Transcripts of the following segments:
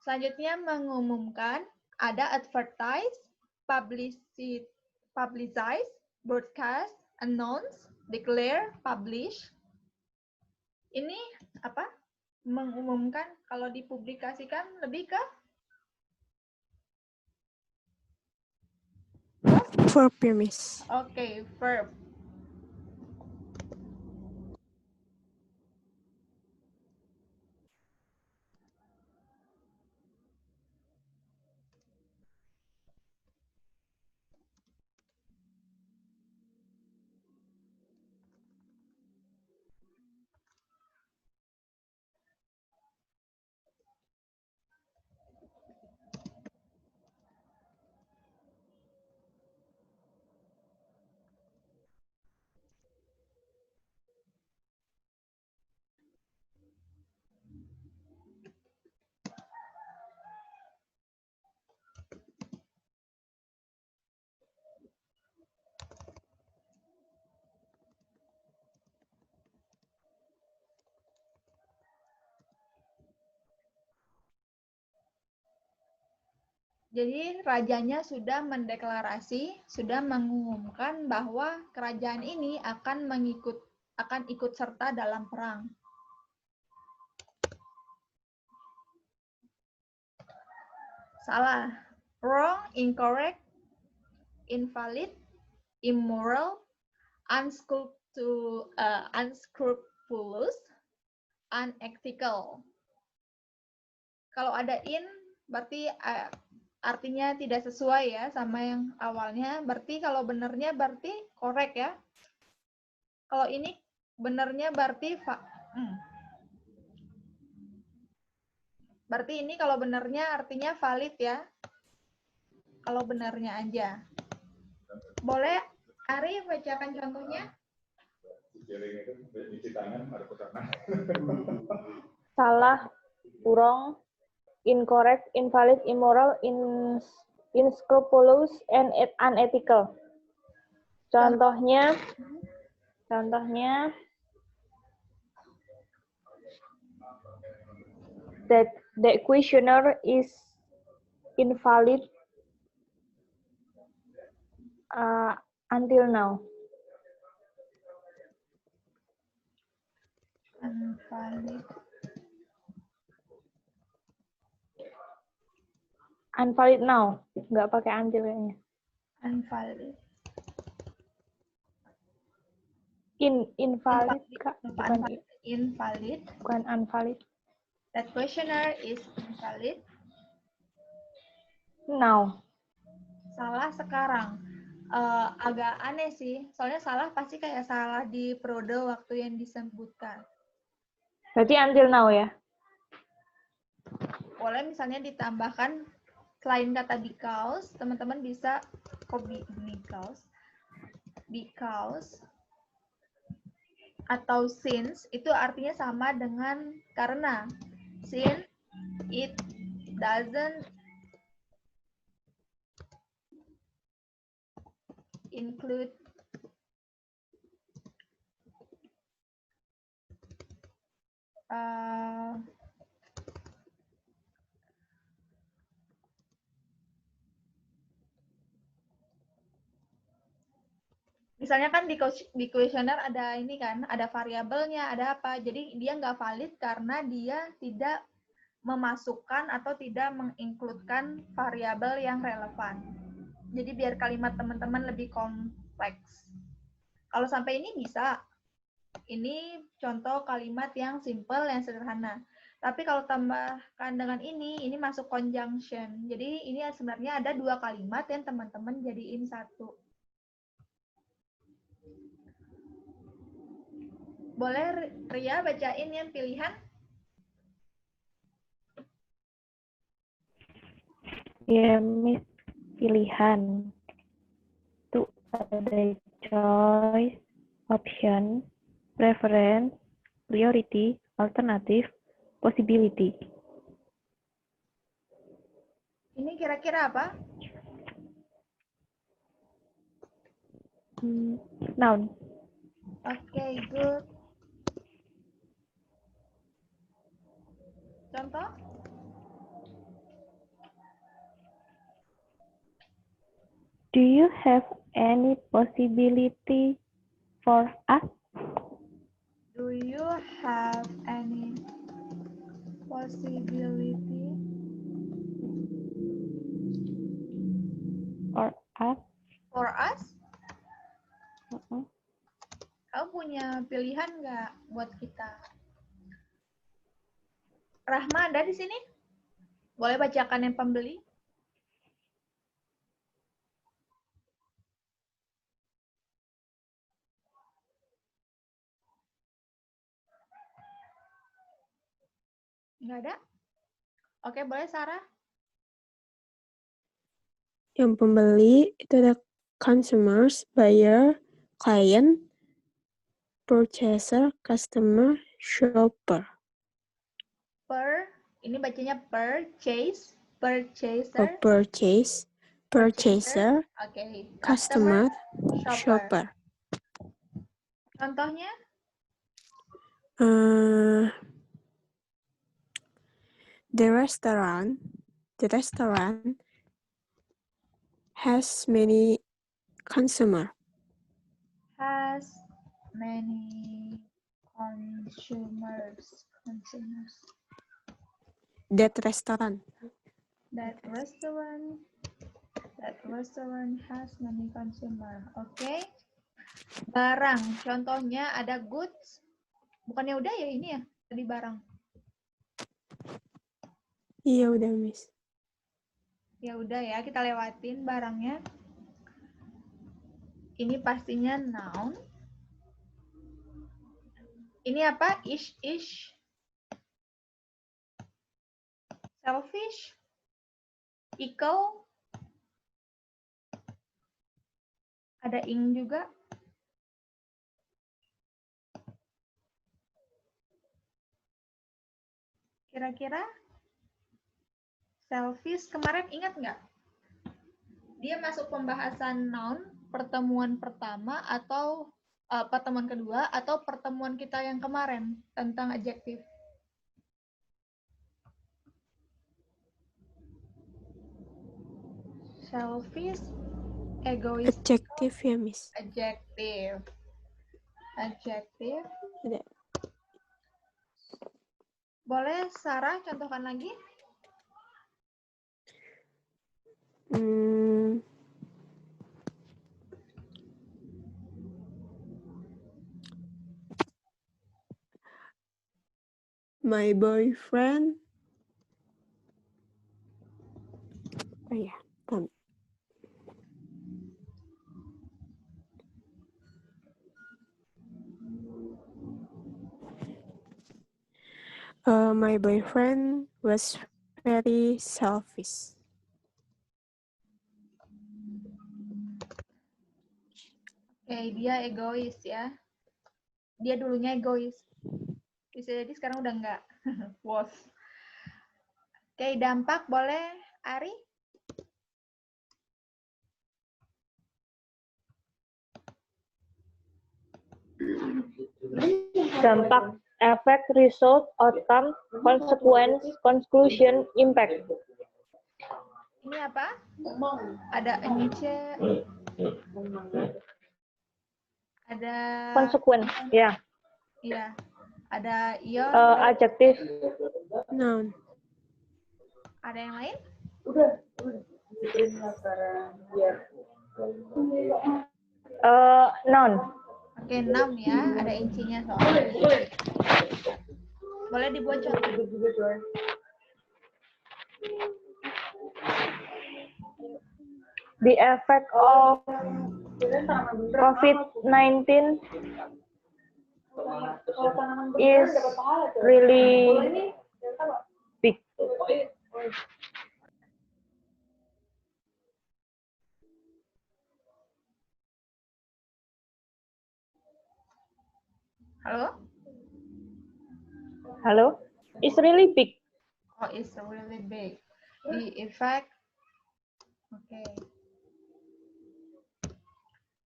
Selanjutnya mengumumkan, ada advertise, publicize, broadcast, announce, declare, publish. Ini apa? Mengumumkan. Kalau dipublikasikan lebih ke verb ya, Miss. Oke, verb. Jadi rajanya sudah mendeklarasi, sudah mengumumkan bahwa kerajaan ini akan ikut serta dalam perang. Salah. Wrong, incorrect, invalid, immoral, unscrupulous, unethical. Kalau ada in, berarti artinya tidak sesuai ya sama yang awalnya. Berarti kalau benernya berarti correct ya. Kalau ini benernya berarti berarti ini kalau benernya artinya valid ya. Kalau benernya aja. Boleh Ari bacakan contohnya? Salah, wrong, incorrect, invalid, immoral, unscrupulous, and unethical. Contohnya that the questionnaire is invalid until now. Unvalid now, nggak pakai until kayaknya. Unvalid. Invalid, Kak. Invalid. Bukan unvalid. That questionnaire is invalid. Now. Salah sekarang. Agak aneh sih. Soalnya salah pasti kayak salah di periode waktu yang disebutkan. Berarti until now ya? Boleh misalnya ditambahkan selain kata because, teman-teman bisa because atau since itu artinya sama dengan karena. Since it doesn't include misalnya kan di kuesioner ada ini kan, ada variabelnya, ada apa. Jadi dia nggak valid karena dia tidak memasukkan atau tidak menginkludkan variabel yang relevan. Jadi biar kalimat teman-teman lebih kompleks. Kalau sampai ini bisa. Ini contoh kalimat yang simple, yang sederhana. Tapi kalau tambahkan dengan ini masuk conjunction. Jadi ini sebenarnya ada dua kalimat yang teman-teman jadiin satu. Boleh Ria bacain yang pilihan? Ya, Miss, pilihan. Itu ada choice, option, preference, priority, alternative, possibility. Ini kira-kira apa? Noun. Oke, good. Contoh? Do you have any possibility for us? Do you have any possibility For us? for us? Uh-uh. Kamu punya pilihan nggak buat kita? Rahma ada di sini? Boleh bacakan yang pembeli? Nggak ada? Oke, boleh Sarah? Yang pembeli itu ada consumers, buyer, client, purchaser, customer, shopper. Ini bacanya purchase, Oh, purchaser, Oke, customer, shopper. shopper. Contohnya? The restaurant has many consumer. Has many consumers. That restaurant has many consumer. Oke. Barang. Contohnya ada goods. Bukannya udah ya ini ya? Tadi barang. Iya udah Miss. Ya udah ya, kita lewatin barangnya. Ini pastinya noun. Ini apa? Ish. Selfish. Equal. Ada ing juga. Kira-kira selfish kemarin ingat nggak? Dia masuk pembahasan noun pertemuan pertama atau pertemuan kedua atau pertemuan kita yang kemarin tentang adjektif. Selfish, egois. Adjektif ya Miss. Adjektif. Ada. Boleh Sarah contohkan lagi? My boyfriend. Oh ya, my boyfriend was very selfish. Oke, dia egois ya. Dia dulunya egois. Bisa jadi sekarang udah enggak. Was. Oke, dampak boleh Ari? Dampak, effect, result, outcome, consequence, conclusion, impact. Ini apa? Ada ence. Ada Consequence, ya. Iya. Ada ion. Adjektif. Noun. Ada yang lain? Noun. Oke, 6 ya. Ada incinya soalnya. Boleh dibuat contoh. The effect of COVID-19 is really big. Halo? It's really big. Oh, it's really big. The effect. Oke.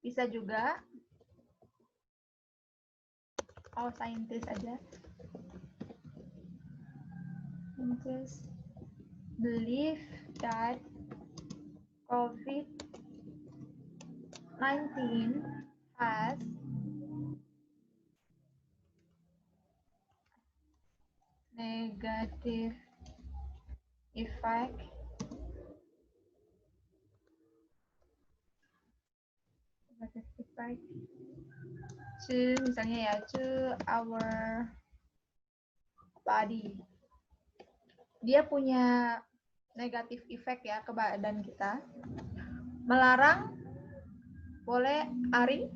Bisa juga. Oh, scientist aja. Scientists believe that COVID 19 has negative effect to misalnya ya to our body. Dia punya negatif efek ya ke badan kita. Melarang boleh Ari.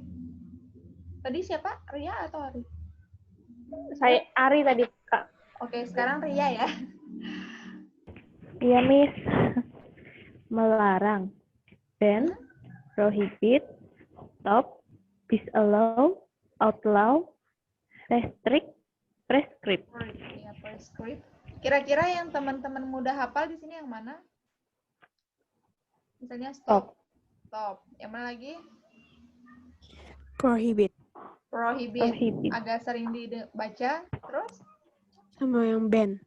Tadi siapa? Ria atau Ari? Saya Ari tadi, Kak. Oke, sekarang Ria ya. Iya, Miss. Melarang. Ban, prohibit, stop, disallow, outlaw, restrict, prescribe. Ya, prescribe. Kira-kira yang teman-teman mudah hafal di sini yang mana? Misalnya stop. Stop. Yang mana lagi? Prohibit. Prohibit. Prohibit. Agak sering dibaca. Terus? Sama yang ban.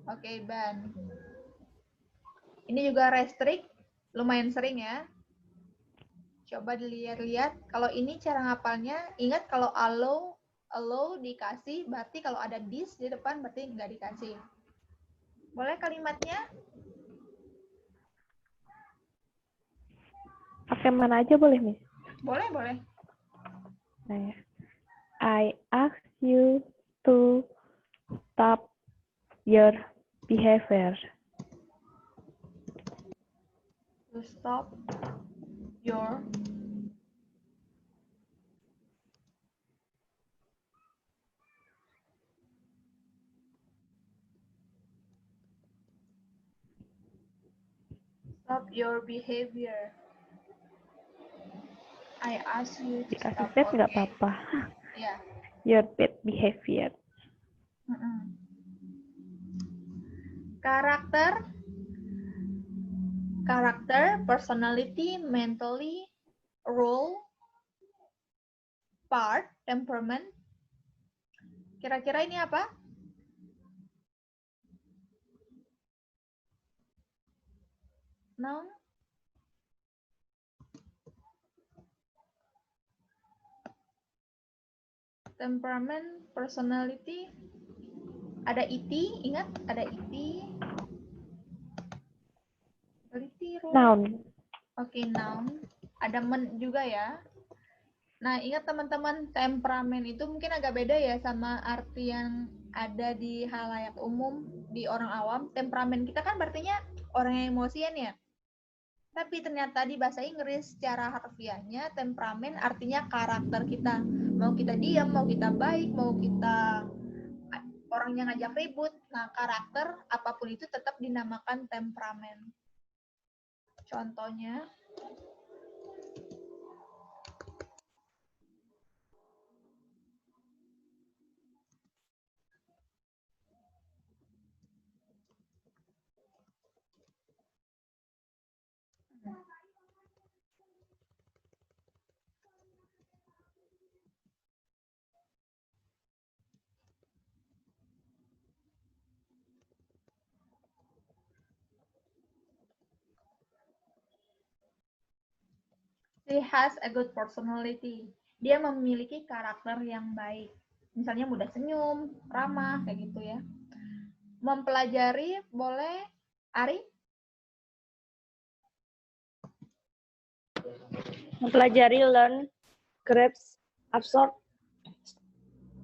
Oke, ban. Ini juga restrict. Lumayan sering ya. Coba dilihat-lihat. Kalau ini cara ngapalnya, ingat kalau allow dikasih, berarti kalau ada this di depan berarti nggak dikasih. Boleh kalimatnya? Pakai mana aja boleh, Miss? Boleh, boleh. Nah, I ask you to stop your behavior. To stop your behavior. I ask you to Dikasih stop. space nggak Oke. apa-apa. Ya. Your bad behavior. Karakter, personality, mentally, role, part, temperament. Kira-kira ini apa? Noun. Temperament, personality. Ada IT, ingat? Ada IT. Personality, role. Noun. Oke, noun. Ada men juga ya. Nah, ingat teman-teman, temperamen itu mungkin agak beda ya sama arti yang ada di halayak umum, di orang awam. Temperamen kita kan artinya orang yang emosian ya. Tapi ternyata di bahasa Inggris secara harfiahnya temperamen artinya karakter kita. Mau kita diam, mau kita baik, mau kita orang yang ngajak ribut. Nah, karakter apapun itu tetap dinamakan temperamen. Contohnya, she has a good personality. Dia memiliki karakter yang baik. Misalnya mudah senyum, ramah, kayak gitu ya. Mempelajari, boleh Ari? Mempelajari, learn, grasp, absorb,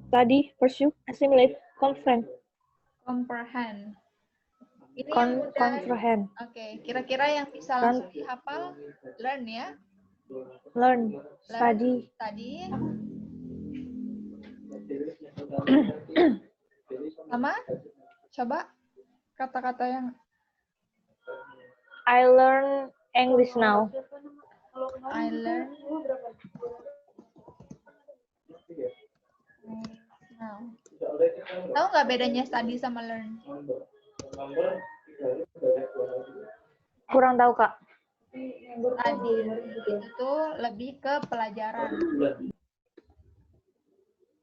study, pursue, assimilate, comprehend. Comprehend. Ini yang mudah. Comprehend. Oke, kira-kira yang bisa langsung dihafal, learn ya. Learn, study. Tadi sama coba kata-kata yang I learn English now. I learn now. Tahu nggak bedanya study sama learn? Kurang tahu, Kak. Study itu lebih ke pelajaran.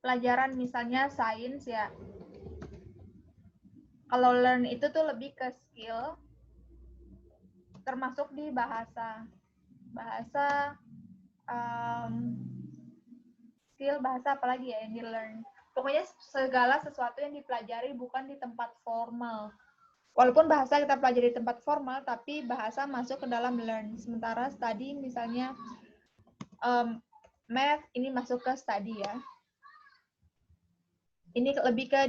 Pelajaran misalnya sains ya. Kalau learn itu tuh lebih ke skill, termasuk di bahasa. Bahasa skill bahasa apalagi ya yang di-learn. Pokoknya segala sesuatu yang dipelajari bukan di tempat formal. Walaupun bahasa kita pelajari di tempat formal, tapi bahasa masuk ke dalam learn. Sementara study misalnya math ini masuk ke study ya. Ini lebih ke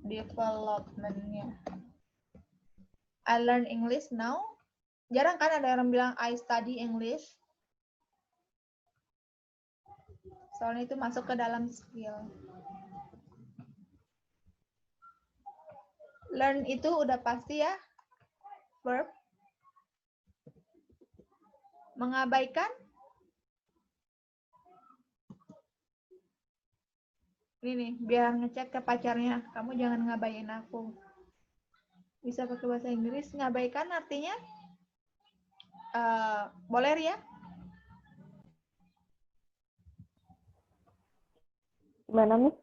development-nya. I learn English now. Jarang kan ada orang bilang I study English. Soalnya itu masuk ke dalam skill. Learn itu udah pasti ya. Verb. Mengabaikan. Ini nih, biar ngecek ke pacarnya. Kamu jangan ngabain aku. Bisa pakai bahasa Inggris. Ngabaikan artinya boleh ya? Gimana nih?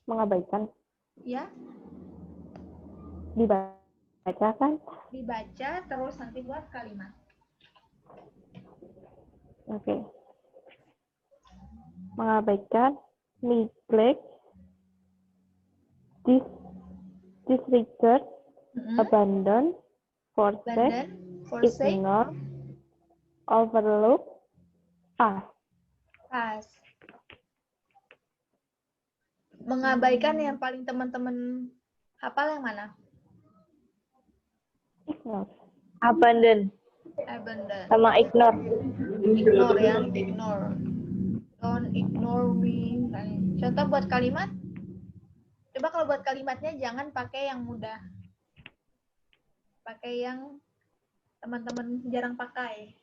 Mengabaikan? Ya. Dibaca kan? Dibaca terus nanti buat kalimat. Oke. Mengabaikan, neglect, disregard, abandon, forsake, ignore, overlook, pass. Pass. Mengabaikan yang paling teman-teman hafal yang mana? Ignore. Abandon. Abandon. Sama ignore. Ignore ya, ignore. Don't ignore me. Contoh buat kalimat. Coba kalau buat kalimatnya jangan pakai yang mudah. Pakai yang teman-teman jarang pakai.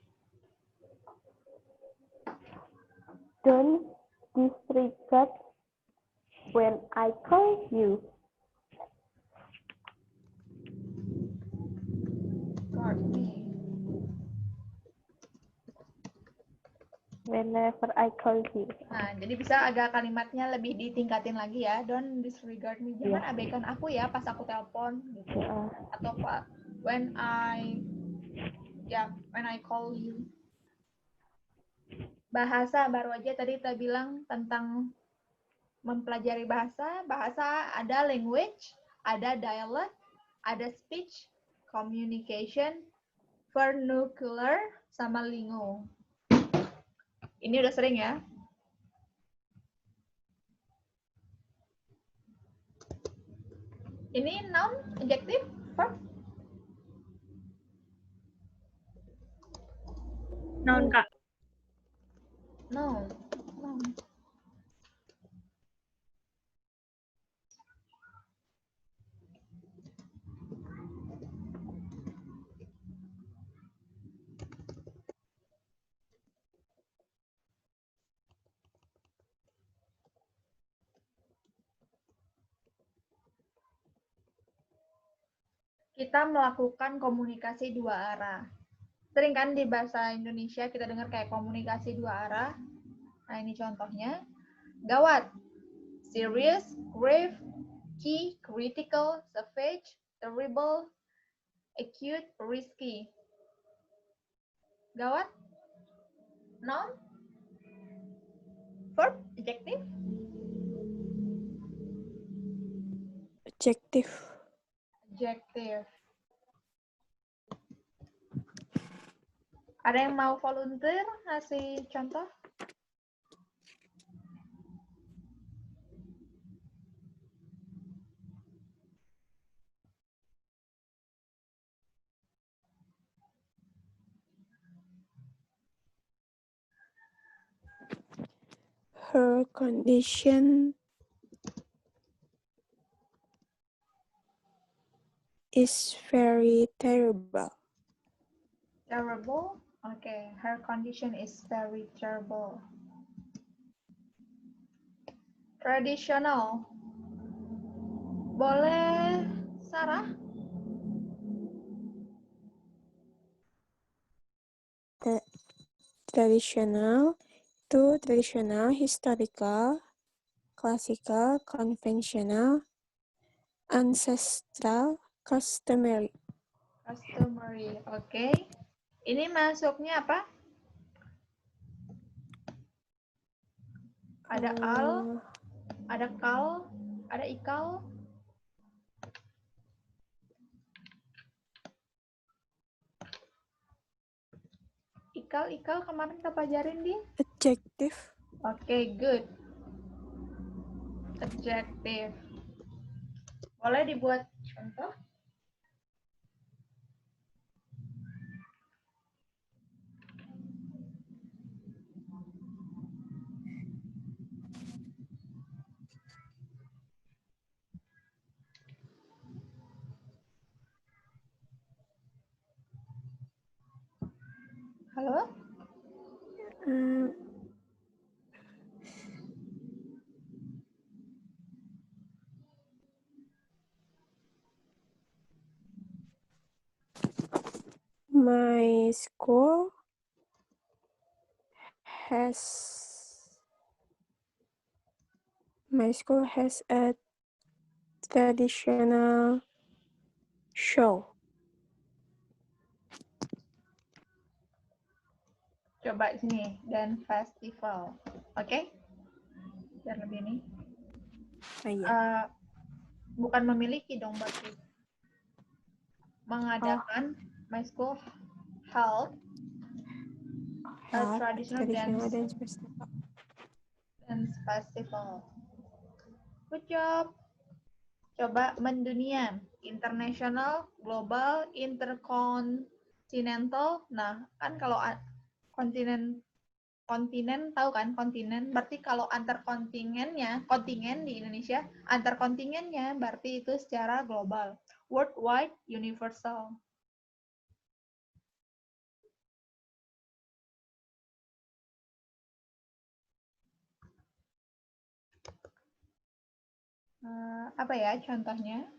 Don't disregard when I call you. Whenever I call you. Nah, jadi bisa agak kalimatnya lebih ditingkatin lagi ya. Don't disregard me. Jangan abaikan aku ya pas aku telepon gitu. Atau Pak, when I call you. Bahasa baru aja tadi kita bilang tentang mempelajari bahasa. Bahasa ada language, ada dialect, ada speech, communication, vernacular, sama lingo. Ini udah sering ya. Ini noun, adjective, verb. Noun, Kak. Noun. Kita melakukan komunikasi dua arah. Sering kan di bahasa Indonesia kita dengar kayak komunikasi dua arah. Nah, ini contohnya. Gawat. Serious, grave, key, critical, savage, terrible, acute, risky. Gawat. Noun. Verb, adjective. Adjective. Adjective. Ada yang mau volunteer ngasih contoh? Her condition is very terrible. Terrible? Okay, her condition is very terrible. Traditional. Boleh, Sarah? Traditional itu traditional, historical, classical, conventional, ancestral, customary. Customary, oke. Ini masuknya apa? Ada al, ada kal, ada ikal. Ikal kemarin kita pelajarin di. Adjective. Oke, good. Adjective. Boleh dibuat contoh? Halo? Mm, My school has a traditional show. Coba sini, dan festival. Oke? Biar lebih ini. Iya. Bukan memiliki dong, berarti. Mengadakan, my school held a traditional dance festival. Good job. Coba mendunia. International, global, intercontinental. Nah, kan kalau kontinen tahu kan kontinen, berarti kalau antar kontingennya, kontingen di Indonesia, antar kontingennya berarti itu secara global. Worldwide, universal. Apa ya contohnya?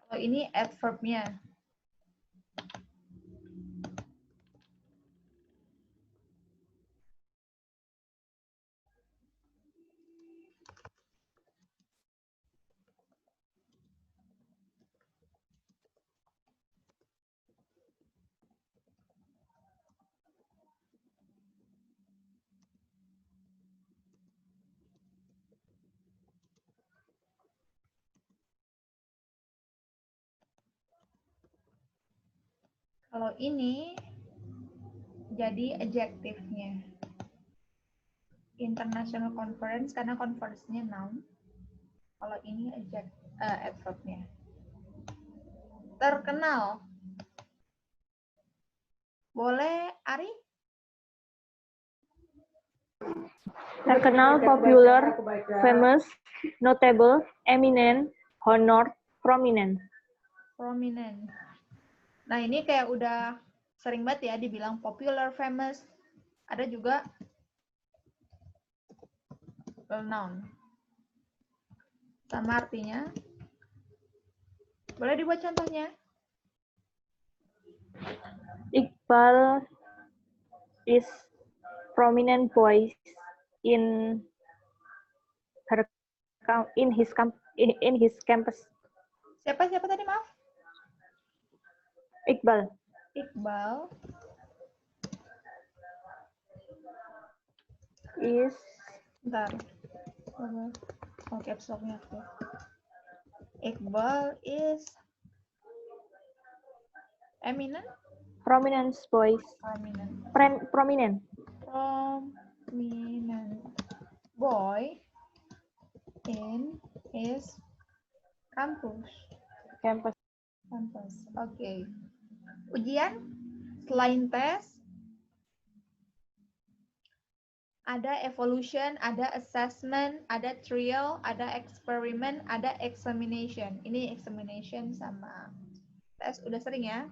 Kalau ini adverb-nya. Kalau ini jadi adjektifnya. International conference karena conference-nya noun. Kalau ini adverb-nya. Terkenal. Boleh, Ari? Terkenal, popular, famous, notable, eminent, honored, prominent. Prominent. Nah, ini kayak udah sering banget ya dibilang popular, famous. Ada juga well known. Sama artinya. Boleh dibuat contohnya? Iqbal is prominent voice in his campus. Siapa tadi, maaf? Iqbal is bentar. Oh, caps lock-nya aktif. Iqbal is eminent? prominent voice. Prominent boy in his campus. Oke. Ujian selain tes ada evolution, ada assessment, ada trial, ada experiment, ada examination. Ini examination sama tes udah sering ya.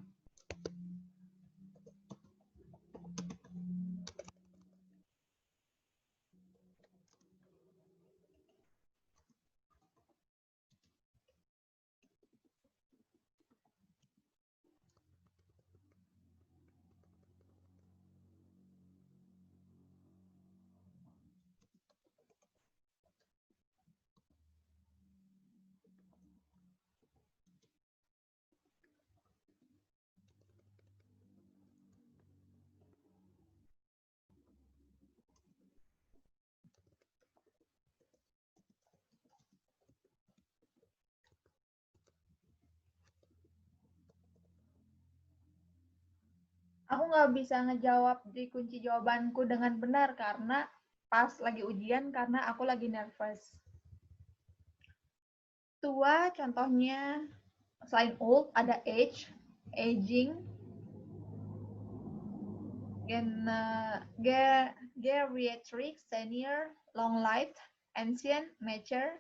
Aku nggak bisa ngejawab di kunci jawabanku dengan benar karena pas lagi ujian karena aku lagi nervous. Tua contohnya selain old ada age, aging, geriatric, senior, long lived, ancient, mature.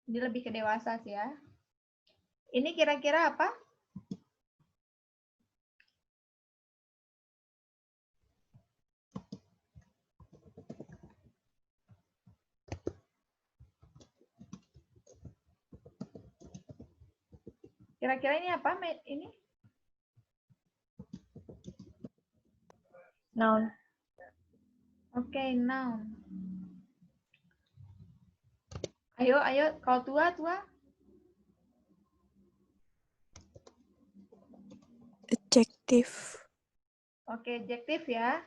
Ini lebih ke dewasa sih ya. Ini kira-kira apa? Kira-kira ini apa? Ini? Noun. Oke, noun. Ayo, kalau tua. Adjective. Oke, adjektif ya.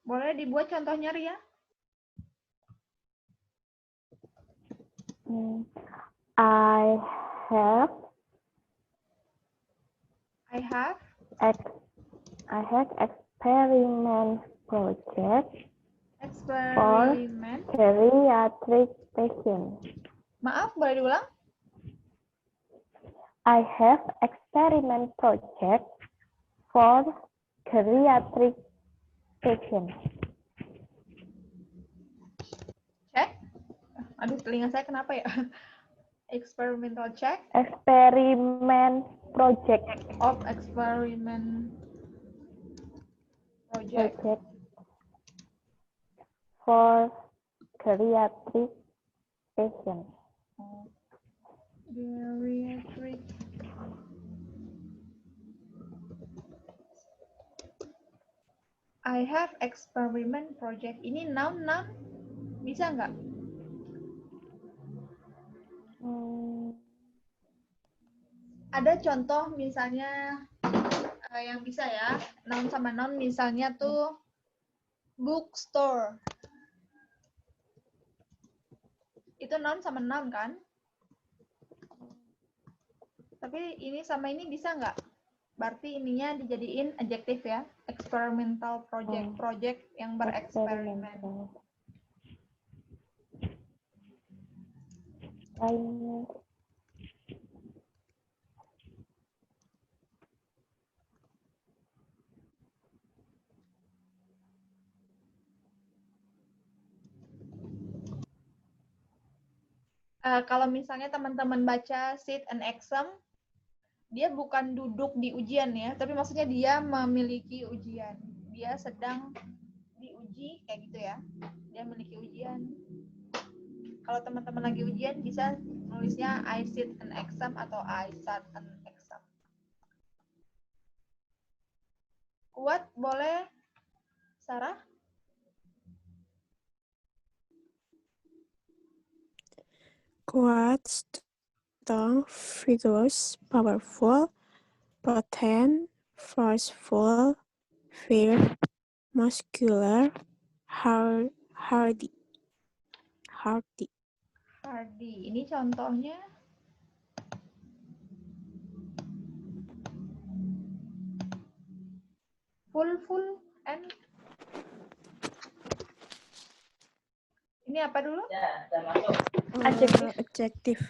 Boleh dibuat contohnya, Ria? I have experiment project for geriatric patient. Maaf, boleh diulang? I have experiment project for geriatric patient. Cek. Aduh, telinga saya kenapa ya? Experimental check. Experiment project. Of experiment project. For geriatric patient. Geriatric. I have experiment project. Ini noun bisa nggak? Ada contoh misalnya yang bisa ya, noun sama noun misalnya tuh bookstore. Itu noun sama noun kan? Tapi ini sama ini bisa nggak? Berarti ininya dijadiin adjektif ya. Experimental project. Project yang bereksperimen. Kalau misalnya teman-teman baca sit and exam, dia bukan duduk di ujian ya, tapi maksudnya dia memiliki ujian. Dia sedang diuji, kayak gitu ya. Dia memiliki ujian. Kalau teman-teman lagi ujian, bisa nulisnya I sit an exam atau I sat an exam. Kuat, boleh? Sarah? Quite, strong, vigorous, powerful, potent, forceful, fierce, muscular, hardy. Ini contohnya. Full, and. Ini apa dulu? Adjective.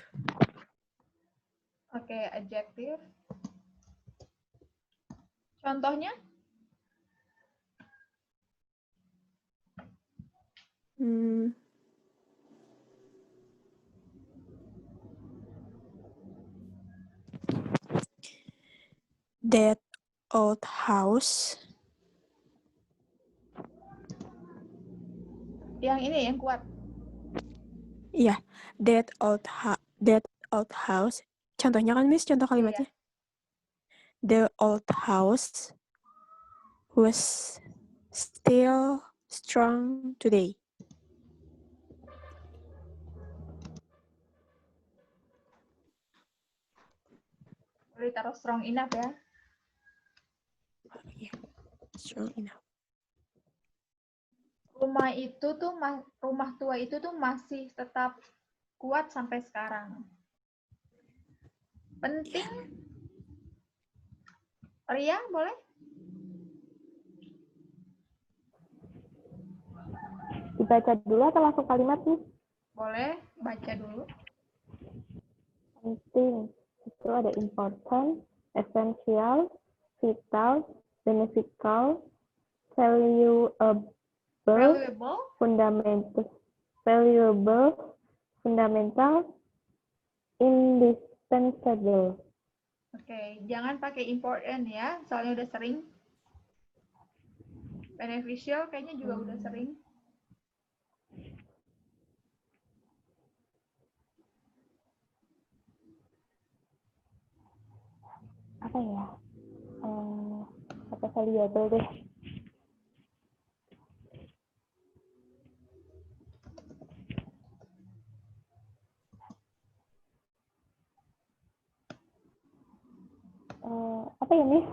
Oke, adjektif. Contohnya? That old house. Yang ini yang kuat. Iya, that old house. Contohnya kan, Miss, contoh kalimatnya. The old house was still strong today. Boleh taruh strong enough ya. Strong enough. Rumah tua itu tuh masih tetap kuat sampai sekarang. Penting. Ria, boleh? Dibaca dulu atau langsung kalimat nih? Boleh, baca dulu. Penting. Itu ada important, essential, vital, beneficial, valuable, fundamental, indispensable. Oke, jangan pakai important ya, soalnya udah sering. Beneficial kayaknya juga udah sering. Apa ya? Apa valuable deh. Apa ya, Miss?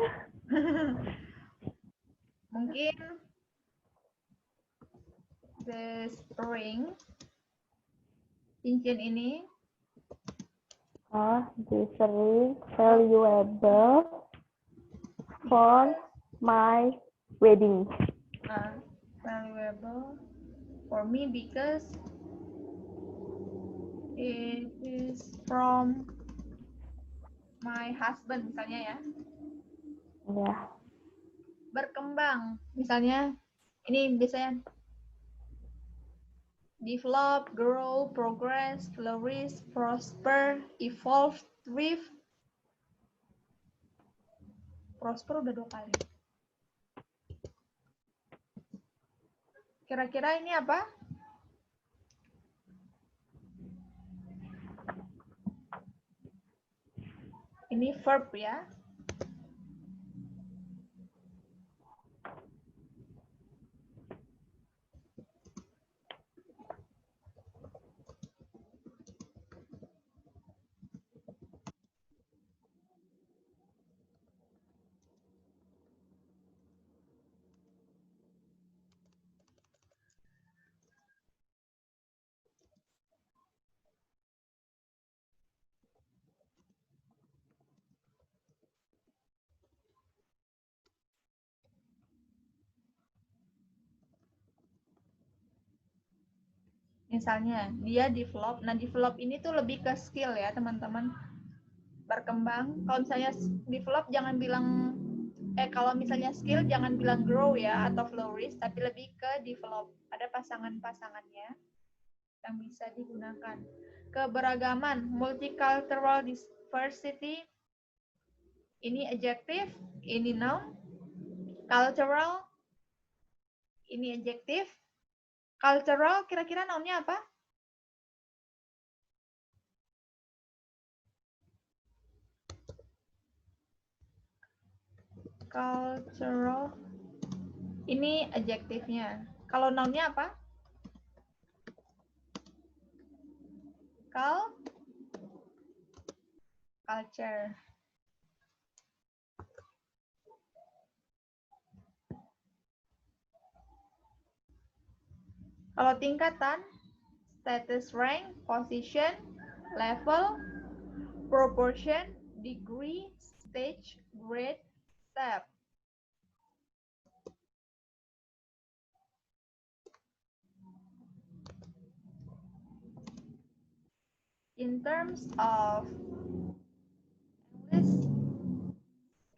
Mungkin this ring, cincin ini. This ring valuable for my wedding. Valuable for me because it is from my husband, misalnya ya. Ya. Berkembang, misalnya ini biasanya develop, grow, progress, flourish, prosper, evolve, thrive. Prosper udah 2 kali. Kira-kira ini apa? Ini verb ya. Misalnya, dia develop. Nah, develop ini tuh lebih ke skill ya, teman-teman. Berkembang. Kalau misalnya develop, jangan bilang, kalau misalnya skill, jangan bilang grow ya, atau flourish, tapi lebih ke develop. Ada pasangan-pasangannya yang bisa digunakan. Keberagaman, multicultural diversity, ini adjective, ini noun. Cultural, ini adjective. Cultural, kira-kira nounnya apa? Cultural, ini adjektifnya. Kalau nounnya apa? Culture. Kalau tingkatan, status, rank, position, level, proportion, degree, stage, grade, step. In terms of English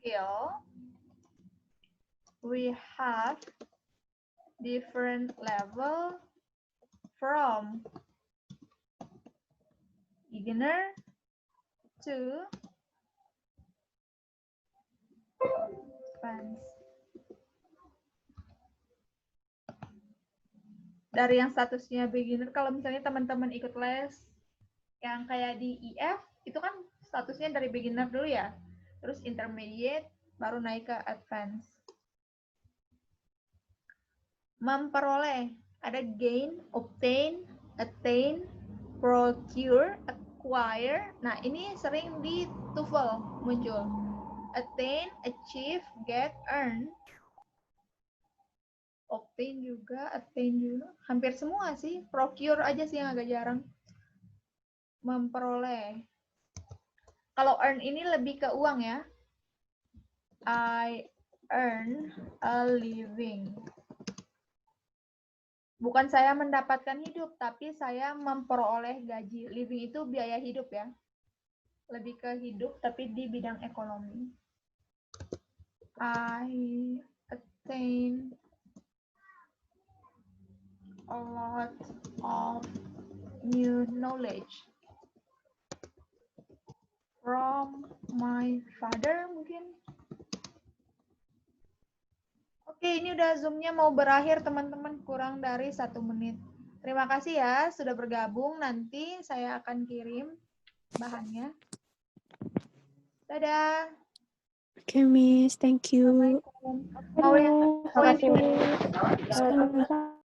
skill, we have different level from beginner to advanced. Dari yang statusnya beginner, kalau misalnya teman-teman ikut les yang kayak di IF, itu kan statusnya dari beginner dulu ya. Terus intermediate, baru naik ke advance. Memperoleh, ada gain, obtain, attain, procure, acquire. Nah, ini sering di TOEFL muncul. Attain, achieve, get, earn. Obtain juga, attain juga. Hampir semua sih. Procure aja sih yang agak jarang. Memperoleh. Kalau earn ini lebih ke uang ya. I earn a living. Bukan saya mendapatkan hidup, tapi saya memperoleh gaji. Living itu biaya hidup ya. Lebih ke hidup, tapi di bidang ekonomi. I attain a lot of new knowledge from my father mungkin. Oke, ini udah Zoom-nya mau berakhir teman-teman, kurang dari 1 menit. Terima kasih ya sudah bergabung, nanti saya akan kirim bahannya. Dadah. Oke, Miss. Thank you. Assalamualaikum. Mau yang Terima kasih, Miss.